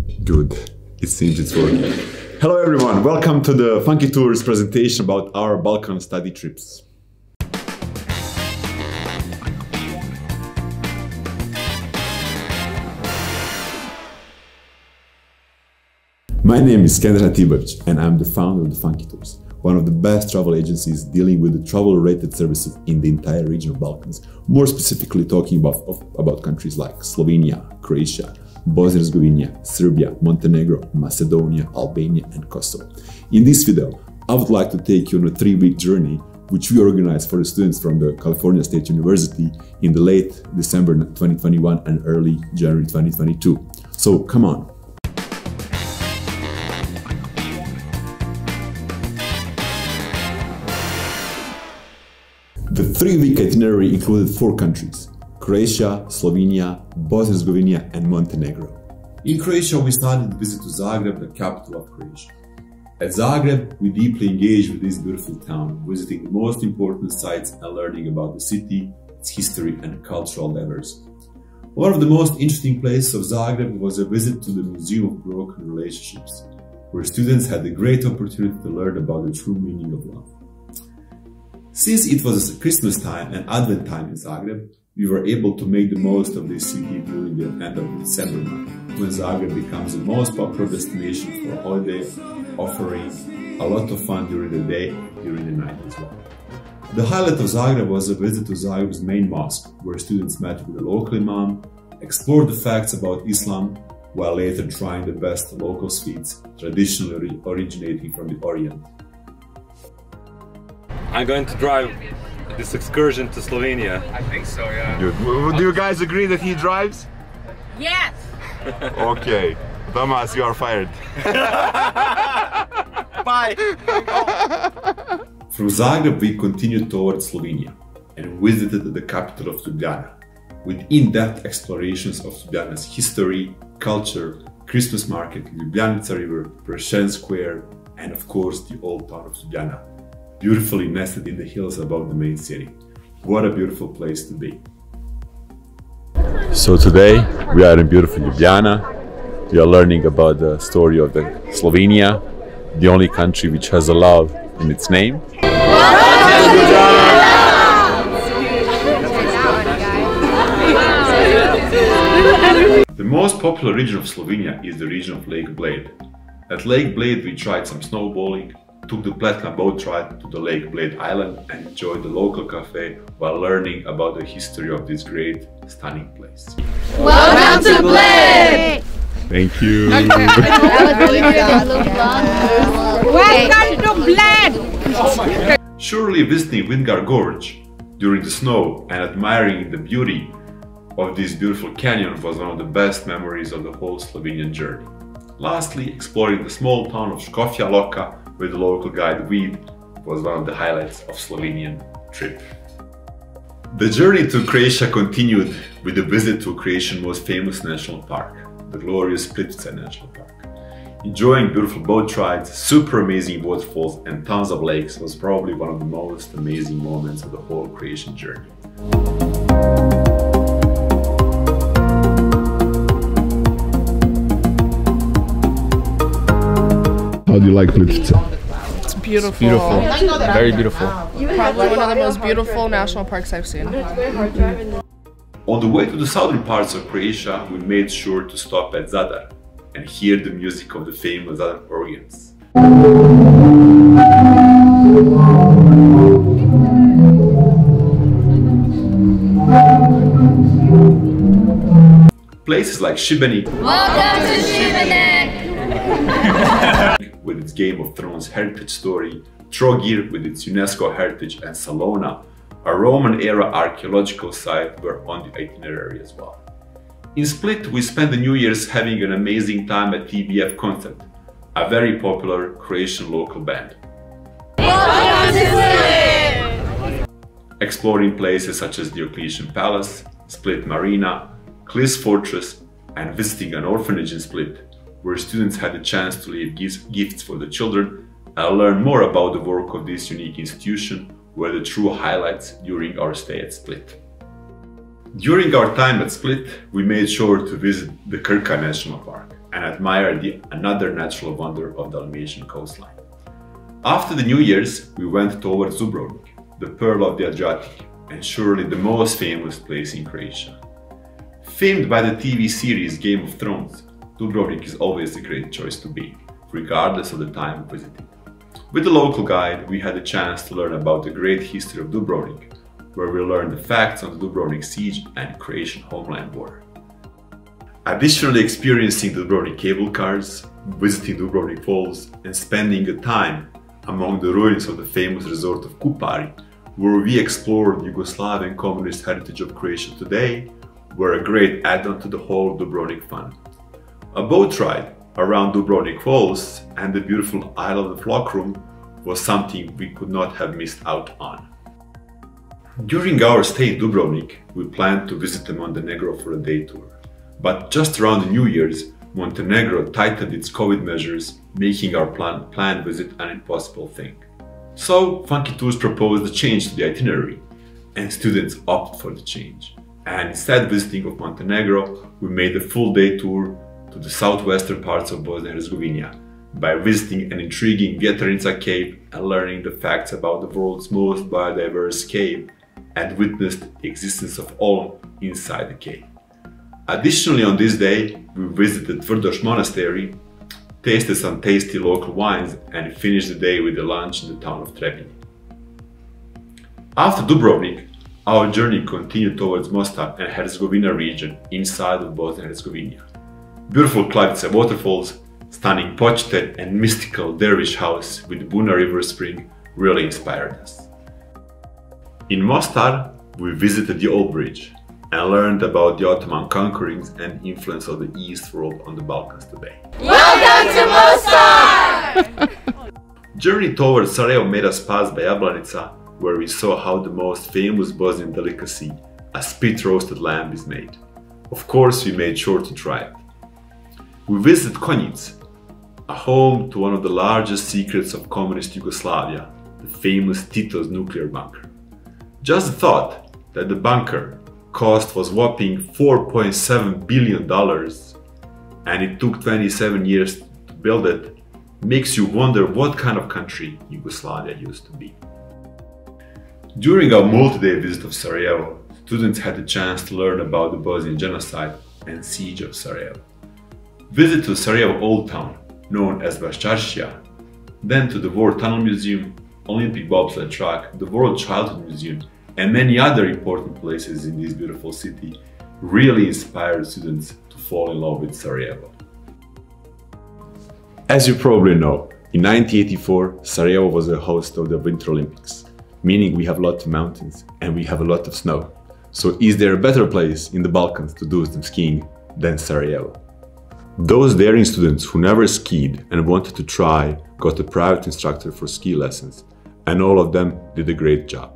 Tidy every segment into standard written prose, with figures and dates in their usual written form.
Good. It seems it's working. Hello everyone, welcome to the Funky Tours presentation about our Balkan study trips. My name is Kendra Tibovic and I'm the founder of the Funky Tours, one of the best travel agencies dealing with the travel-related services in the entire region of Balkans, more specifically talking about countries like Slovenia, Croatia, Bosnia-Herzegovina, Serbia, Montenegro, Macedonia, Albania and Kosovo. In this video, I would like to take you on a 3-week journey which we organized for the students from the California State University in the late December 2021 and early January 2022. So come on! The 3-week itinerary included 4 countries: Croatia, Slovenia, Bosnia-Herzegovina and Montenegro. In Croatia, we started the visit to Zagreb, the capital of Croatia. At Zagreb, we deeply engaged with this beautiful town, visiting the most important sites and learning about the city, its history and cultural diversity. One of the most interesting places of Zagreb was a visit to the Museum of Broken Relationships, where students had the great opportunity to learn about the true meaning of love. Since it was Christmas time and Advent time in Zagreb, we were able to make the most of this city during the end of December month, when Zagreb becomes the most popular destination for a holiday, offering a lot of fun during the day and during the night as well. The highlight of Zagreb was a visit to Zagreb's main mosque, where students met with the local imam, explored the facts about Islam, while later trying the best local sweets, traditionally originating from the Orient. I'm going to drive this excursion to Slovenia. I think so, yeah. Do you guys agree that he drives? Yes! Okay. Thomas, you are fired. Bye! From Zagreb, we continued towards Slovenia and visited the capital of Ljubljana, with in-depth explorations of Ljubljana's history, culture, Christmas market, Ljubljanica River, Persian Square, and of course the old town of Ljubljana, beautifully nested in the hills above the main city. What a beautiful place to be. So today we are in beautiful Ljubljana. We are learning about the story of Slovenia, the only country which has a love in its name. The most popular region of Slovenia is the region of Lake Bled. At Lake Bled we tried some snowballing, took the Platinum boat ride to the Lake Bled Island and enjoyed the local cafe while learning about the history of this great, stunning place. Welcome to Bled! Thank you! Welcome to Bled! Surely visiting Vingar Gorge during the snow and admiring the beauty of this beautiful canyon was one of the best memories of the whole Slovenian journey. Lastly, exploring the small town of Škofja Loka with the local guide Weed was one of the highlights of Slovenian trip. The journey to Croatia continued with a visit to Croatia's most famous national park, the glorious Plitters National Park. Enjoying beautiful boat rides, super amazing waterfalls and tons of lakes was probably one of the most amazing moments of the whole Croatian journey. How do you like Plitters? It's beautiful. It's beautiful. Very beautiful. Probably one of the most beautiful national parks I've seen. On the way to the southern parts of Croatia, we made sure to stop at Zadar and hear the music of the famous Zadar organs. Places like Sibenik. Welcome to Sibenik! With its Game of Thrones heritage story, Trogir with its UNESCO heritage and Salona, a Roman-era archaeological site, were on the itinerary as well. In Split, we spent the New Year's having an amazing time at TBF concert, a very popular Croatian local band. Welcome to Split! Exploring places such as Diocletian Palace, Split Marina, Cliffs Fortress, and visiting an orphanage in Split, where students had the chance to leave gifts for the children and learn more about the work of this unique institution, were the true highlights during our stay at Split. During our time at Split, we made sure to visit the Krka National Park, and admire another natural wonder of the Dalmatian coastline. After the New Year's, we went towards Dubrovnik, the pearl of the Adriatic, and surely the most famous place in Croatia. Famed by the TV series Game of Thrones, Dubrovnik is always a great choice to be, regardless of the time of visiting. With the local guide, we had a chance to learn about the great history of Dubrovnik, where we learned the facts on the Dubrovnik siege and Croatian homeland war. Additionally, experiencing the Dubrovnik cable cars, visiting Dubrovnik Falls, and spending a time among the ruins of the famous resort of Kupari, where we explored Yugoslavian communist heritage of Croatia today, were a great add-on to the whole Dubrovnik fun. A boat ride around Dubrovnik Falls and the beautiful island of Lokrum was something we could not have missed out on. During our stay in Dubrovnik, we planned to visit Montenegro for a day tour. But just around the New Year's, Montenegro tightened its COVID measures, making our planned visit an impossible thing. So, Funky Tours proposed a change to the itinerary, and students opted for the change. And instead visiting of Montenegro, we made a full day tour to the southwestern parts of Bosnia-Herzegovina by visiting an intriguing Srebrenica cave and learning the facts about the world's most biodiverse cave and witnessed the existence of olm inside the cave. Additionally, on this day, we visited Furdos Monastery, tasted some tasty local wines and finished the day with a lunch in the town of Trebinje. After Dubrovnik, our journey continued towards Mostar and Herzegovina region inside of Bosnia-Herzegovina. Beautiful Klavice waterfalls, stunning Počete and mystical dervish house with Buna river spring really inspired us. In Mostar, we visited the Old Bridge and learned about the Ottoman conquerings and influence of the East world on the Balkans today. Welcome to Mostar! Journey towards Sarajevo made us pass by Ljubljana, where we saw how the most famous Bosnian delicacy, a spit-roasted lamb, is made. Of course, we made sure to try it. We visited Konjic, a home to one of the largest secrets of communist Yugoslavia, the famous Tito's nuclear bunker. Just the thought that the bunker cost was whopping $4.7 billion and it took 27 years to build it makes you wonder what kind of country Yugoslavia used to be. During our multi-day visit of Sarajevo, students had the chance to learn about the Bosnian genocide and siege of Sarajevo. Visit to Sarajevo Old Town, known as Baščaršija, then to the War Tunnel Museum, Olympic bobsled track, the World Childhood Museum, and many other important places in this beautiful city really inspired students to fall in love with Sarajevo. As you probably know, in 1984, Sarajevo was the host of the Winter Olympics, meaning we have a lot of mountains and we have a lot of snow. So is there a better place in the Balkans to do some skiing than Sarajevo? Those daring students who never skied and wanted to try got a private instructor for ski lessons, and all of them did a great job.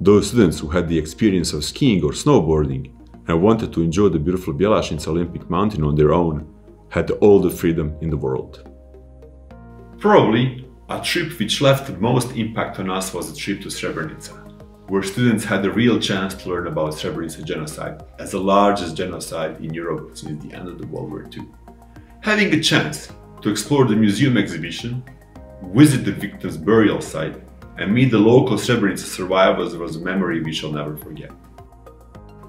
Those students who had the experience of skiing or snowboarding and wanted to enjoy the beautiful Bjelašnica Olympic mountain on their own had all the freedom in the world. Probably a trip which left the most impact on us was a trip to Srebrenica, where students had the real chance to learn about Srebrenica genocide as the largest genocide in Europe since the end of the World War II. Having a chance to explore the museum exhibition, visit the victims' burial site, and meet the local Srebrenica survivors was a memory we shall never forget.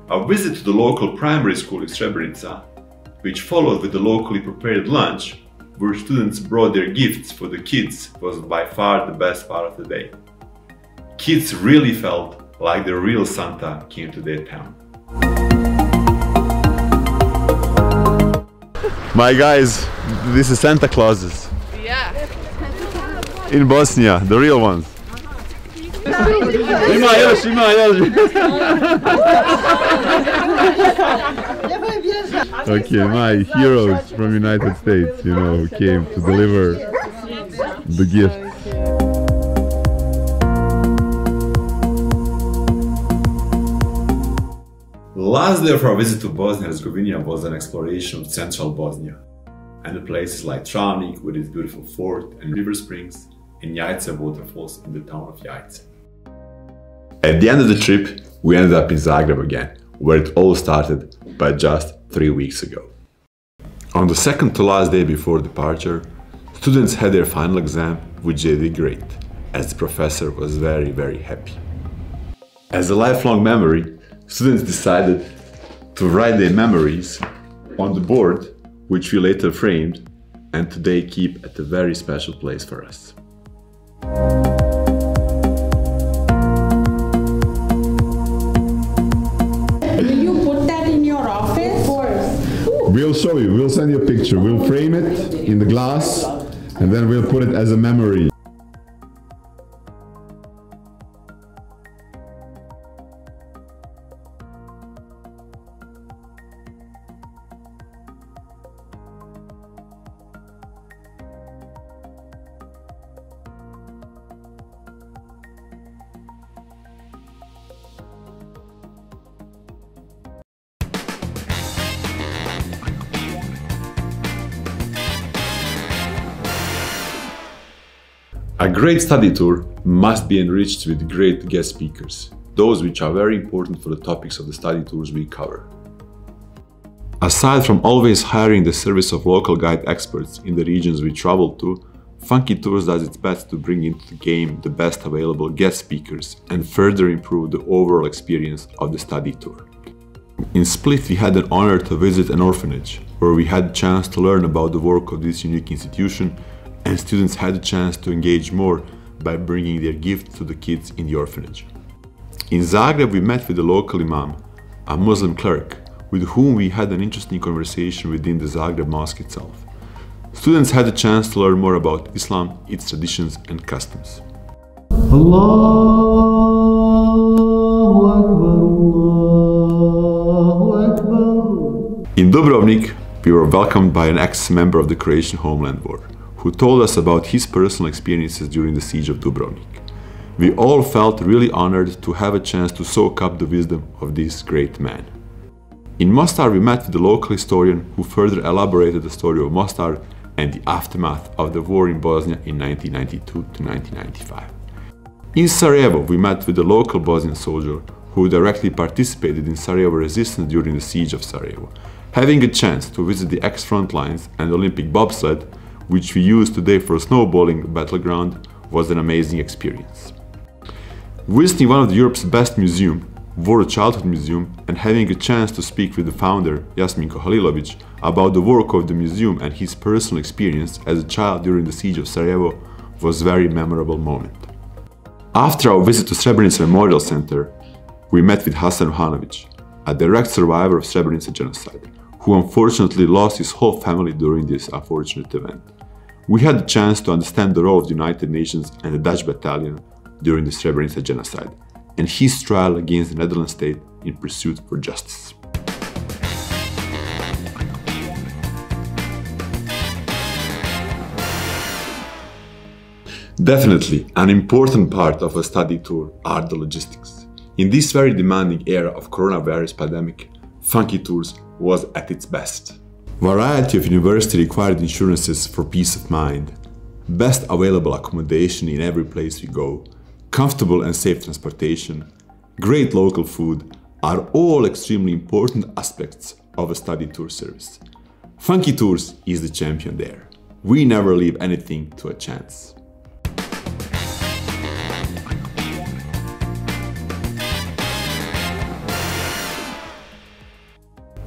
A visit to the local primary school in Srebrenica, which followed with the locally prepared lunch, where students brought their gifts for the kids, was by far the best part of the day. Kids really felt like the real Santa came to their town. My guys, this is Santa Clauses. Yeah. In Bosnia, the real ones. Ima još. Okay, my heroes from United States, you know, came to deliver the gift. Last day of our visit to Bosnia-Herzegovina was an exploration of central Bosnia and the places like Travnik with its beautiful fort and river springs, and Jajce waterfalls in the town of Jajce. At the end of the trip, we ended up in Zagreb again, where it all started, but just 3 weeks ago. On the second to last day before departure, students had their final exam, which they did great, as the professor was very happy. As a lifelong memory, students decided to write their memories on the board, which we later framed and today keep at a very special place for us. Will you put that in your office? Of course. We'll show you, we'll send you a picture, we'll frame it in the glass and then we'll put it as a memory. A great study tour must be enriched with great guest speakers, those which are very important for the topics of the study tours we cover. Aside from always hiring the service of local guide experts in the regions we travel to, Funky Tours does its best to bring into the game the best available guest speakers and further improve the overall experience of the study tour. In Split, we had an honor to visit an orphanage, where we had a chance to learn about the work of this unique institution, and students had a chance to engage more by bringing their gifts to the kids in the orphanage. In Zagreb, we met with the local imam, a Muslim cleric, with whom we had an interesting conversation within the Zagreb mosque itself. Students had a chance to learn more about Islam, its traditions and customs. Allahu Akbar, Allahu Akbar. In Dubrovnik, we were welcomed by an ex-member of the Croatian Homeland War, who told us about his personal experiences during the siege of Dubrovnik. We all felt really honored to have a chance to soak up the wisdom of this great man. In Mostar, we met with the local historian who further elaborated the story of Mostar and the aftermath of the war in Bosnia in 1992 to 1995. In Sarajevo, we met with the local Bosnian soldier who directly participated in Sarajevo resistance during the siege of Sarajevo. Having a chance to visit the ex-front lines and Olympic bobsled, which we use today for a snowballing battleground, was an amazing experience. Visiting one of Europe's best museums, War Childhood Museum, and having a chance to speak with the founder, Jasminko Halilovic, about the work of the museum and his personal experience as a child during the siege of Sarajevo was a very memorable moment. After our visit to Srebrenica Memorial Center, we met with Hasan Ruhanovic, a direct survivor of Srebrenica genocide, who unfortunately lost his whole family during this unfortunate event. We had the chance to understand the role of the United Nations and the Dutch battalion during the Srebrenica genocide, and his trial against the Netherlands state in pursuit for justice. Definitely, an important part of a study tour are the logistics. In this very demanding era of coronavirus pandemic, Funky Tours was at its best. Variety of university-required insurances for peace of mind, best available accommodation in every place we go, comfortable and safe transportation, great local food are all extremely important aspects of a study tour service. Funky Tours is the champion there. We never leave anything to a chance.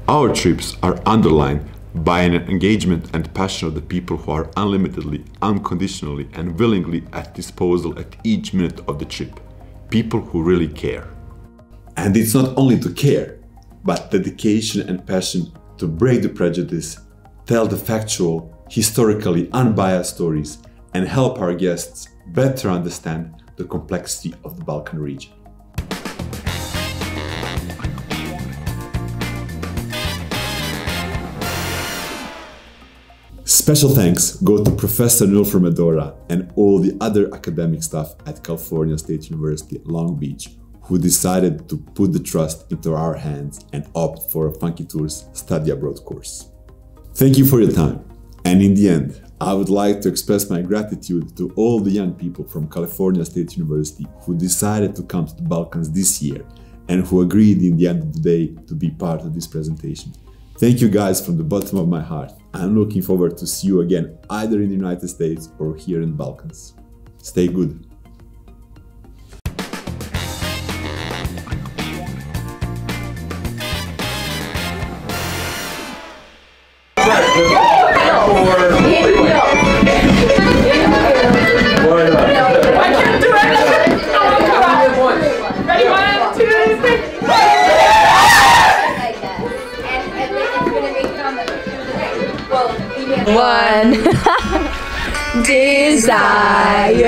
Our trips are underlined by an engagement and passion of the people who are unlimitedly, unconditionally and willingly at disposal at each minute of the trip. People who really care. And it's not only to care, but dedication and passion to break the prejudice, tell the factual, historically unbiased stories, and help our guests better understand the complexity of the Balkan region. Special thanks go to Professor Nilfer Medora and all the other academic staff at California State University, Long Beach, who decided to put the trust into our hands and opt for a Funky Tours study abroad course. Thank you for your time. And in the end, I would like to express my gratitude to all the young people from California State University who decided to come to the Balkans this year and who agreed in the end of the day to be part of this presentation. Thank you guys from the bottom of my heart. I'm looking forward to see you again either in the United States or here in the Balkans. Stay good. One desire,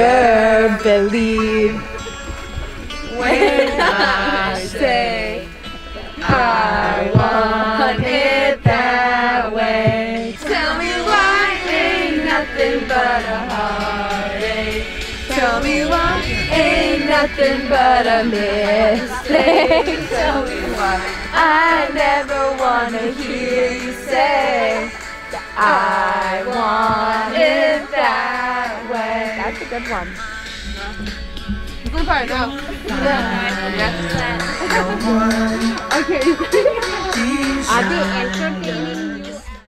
believe when I say I want it that way. Tell me why ain't nothing but a heartache. Tell me why ain't nothing but a mistake. Tell me why I never wanna hear you say I want it that way. That's a good one. Good part now. Okay. Are they entertaining?